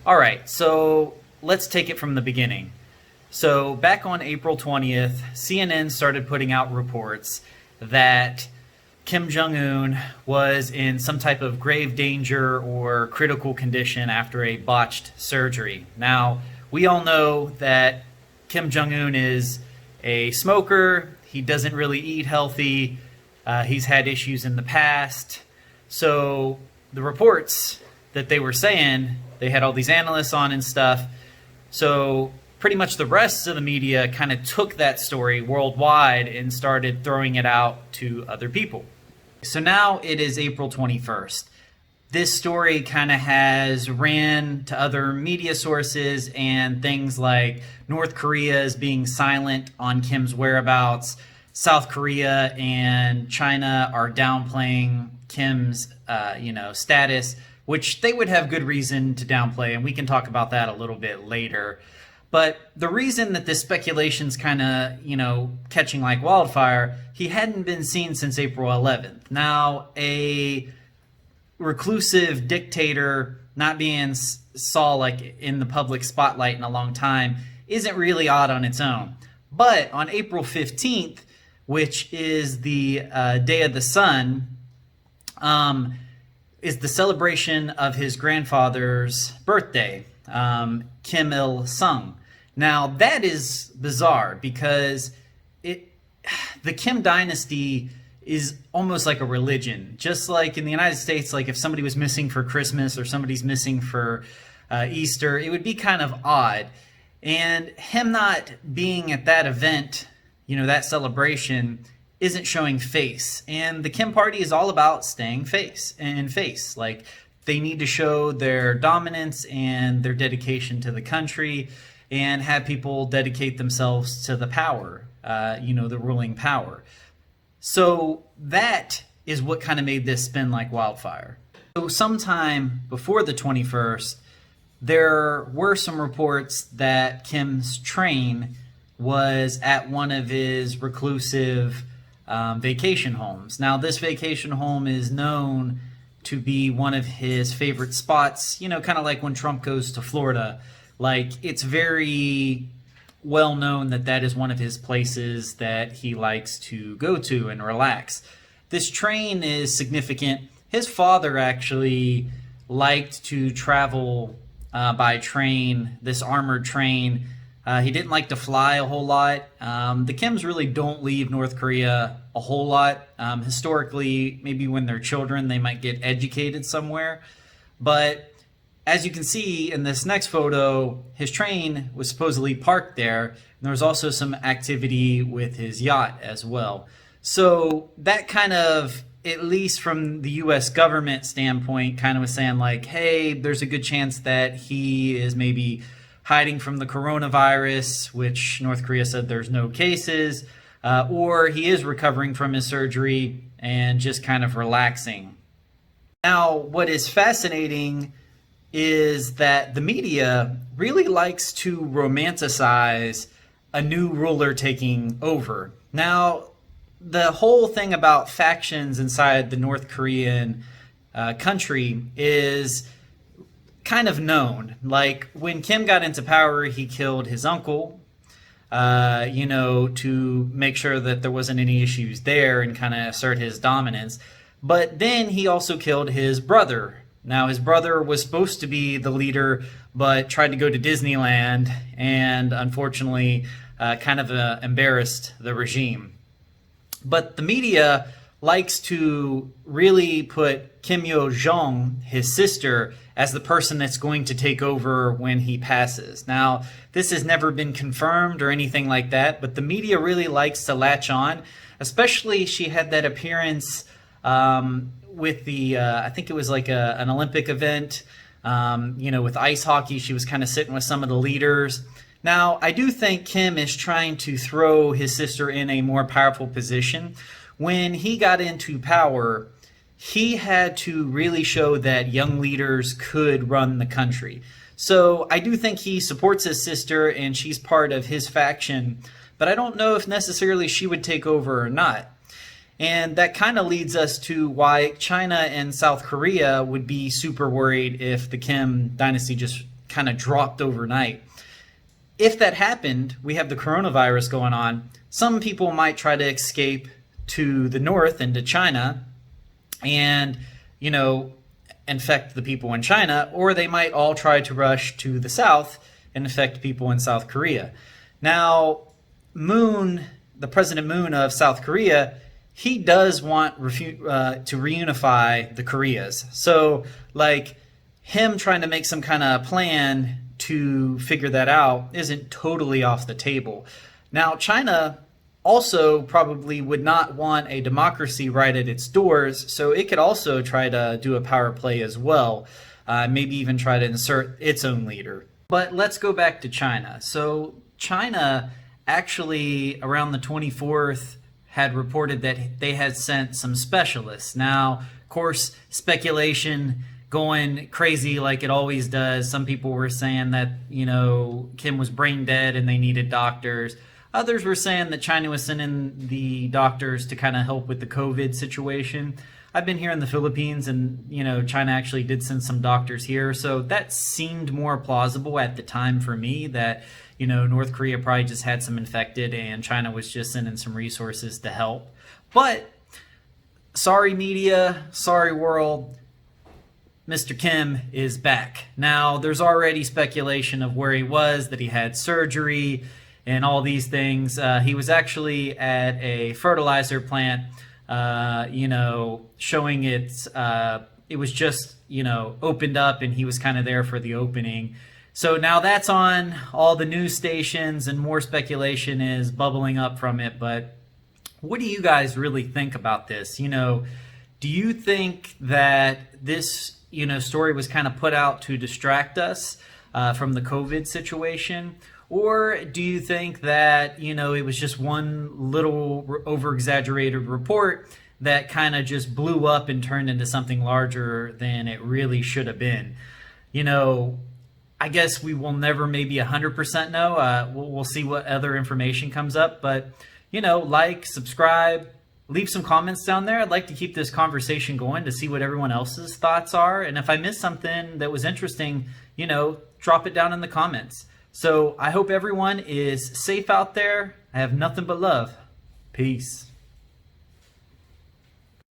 All right, so let's take it from the beginning. So back on April 20th, CNN started putting out reports that Kim Jong-un was in some type of grave danger or critical condition after a botched surgery. Now, we all know that Kim Jong-un is a smoker. He doesn't really eat healthy. He's had issues in the past. So the reports that they were saying, they had all these analysts on and stuff. So pretty much the rest of the media kind of took that story worldwide and started throwing it out to other people. So now it is April 21st. This story kind of has ran to other media sources, and things like North Korea is being silent on Kim's whereabouts. South Korea and China are downplaying Kim's, status, which they would have good reason to downplay, and we can talk about that a little bit later. But the reason that this speculation's kind of, catching like wildfire, he hadn't been seen since April 11th. Now, a reclusive dictator not being saw like in the public spotlight in a long time isn't really odd on its own. But on April 15th, which is the Day of the Sun, is the celebration of his grandfather's birthday, Kim Il-sung. Now, that is bizarre because the Kim dynasty is almost like a religion. Just like in the United States, like if somebody was missing for Christmas or somebody's missing for Easter, it would be kind of odd. And him not being at that event, that celebration, isn't showing face. And the Kim party is all about staying face. Like, they need to show their dominance and their dedication to the country and have people dedicate themselves to the power, the ruling power. So that is what kind of made this spin like wildfire. So sometime before the 21st, there were some reports that Kim's train was at one of his reclusive vacation homes. Now, this vacation home is known to be one of his favorite spots, kind of like when Trump goes to Florida. Like, it's very well known that that is one of his places that he likes to go to and relax. This train is significant. His father actually liked to travel by train, this armored train. He didn't like to fly a whole lot. The Kims really don't leave North Korea a whole lot. Historically, maybe when they're children, they might get educated somewhere. But as you can see in this next photo, his train was supposedly parked there. And there was also some activity with his yacht as well. So that kind of, at least from the U.S. government standpoint, kind of was saying like, hey, there's a good chance that he is maybe hiding from the coronavirus, which North Korea said there's no cases, or he is recovering from his surgery and just kind of relaxing. Now, what is fascinating is that the media really likes to romanticize a new ruler taking over. Now, the whole thing about factions inside the North Korean country is kind of known. Like, when Kim got into power, he killed his uncle, to make sure that there wasn't any issues there and kind of assert his dominance. But then he also killed his brother. Now, his brother was supposed to be the leader, but tried to go to Disneyland and unfortunately kind of embarrassed the regime. But the media likes to really put Kim Yo-jong, his sister, as the person that's going to take over when he passes. Now, this has never been confirmed or anything like that, but the media really likes to latch on. Especially, she had that appearance with the, I think it was like an Olympic event, with ice hockey. She was kind of sitting with some of the leaders. Now, I do think Kim is trying to throw his sister in a more powerful position. When he got into power, he had to really show that young leaders could run the country. So I do think he supports his sister and she's part of his faction, but I don't know if necessarily she would take over or not. And that kind of leads us to why China and South Korea would be super worried if the Kim dynasty just kind of dropped overnight. If that happened, we have the coronavirus going on. Some people might try to escape to the north into China and, infect the people in China, or they might all try to rush to the south and infect people in South Korea. Now, the President Moon of South Korea, he does want to reunify the Koreas. So, like, him trying to make some kind of plan to figure that out isn't totally off the table. Now, China also probably would not want a democracy right at its doors, so it could also try to do a power play as well, maybe even try to insert its own leader. But let's go back to China. So China actually, around the 24th, had reported that they had sent some specialists. Now, of course, speculation going crazy like it always does. Some people were saying that, Kim was brain dead and they needed doctors. Others were saying that China was sending the doctors to kind of help with the COVID situation. I've been here in the Philippines and, China actually did send some doctors here. So that seemed more plausible at the time for me that, North Korea probably just had some infected and China was just sending some resources to help. But sorry media, sorry world, Mr. Kim is back. Now, there's already speculation of where he was, that he had surgery and all these things. He was actually at a fertilizer plant, showing it was just, opened up and he was kind of there for the opening. So now that's on all the news stations and more speculation is bubbling up from it. But what do you guys really think about this? Do you think that this, story was kind of put out to distract us from the COVID situation? Or do you think that, it was just one little over-exaggerated report that kind of just blew up and turned into something larger than it really should have been? I guess we will never maybe 100% know. We'll see what other information comes up. But, like, subscribe, leave some comments down there. I'd like to keep this conversation going to see what everyone else's thoughts are. And if I missed something that was interesting, drop it down in the comments. So I hope everyone is safe out there. I have nothing but love. Peace.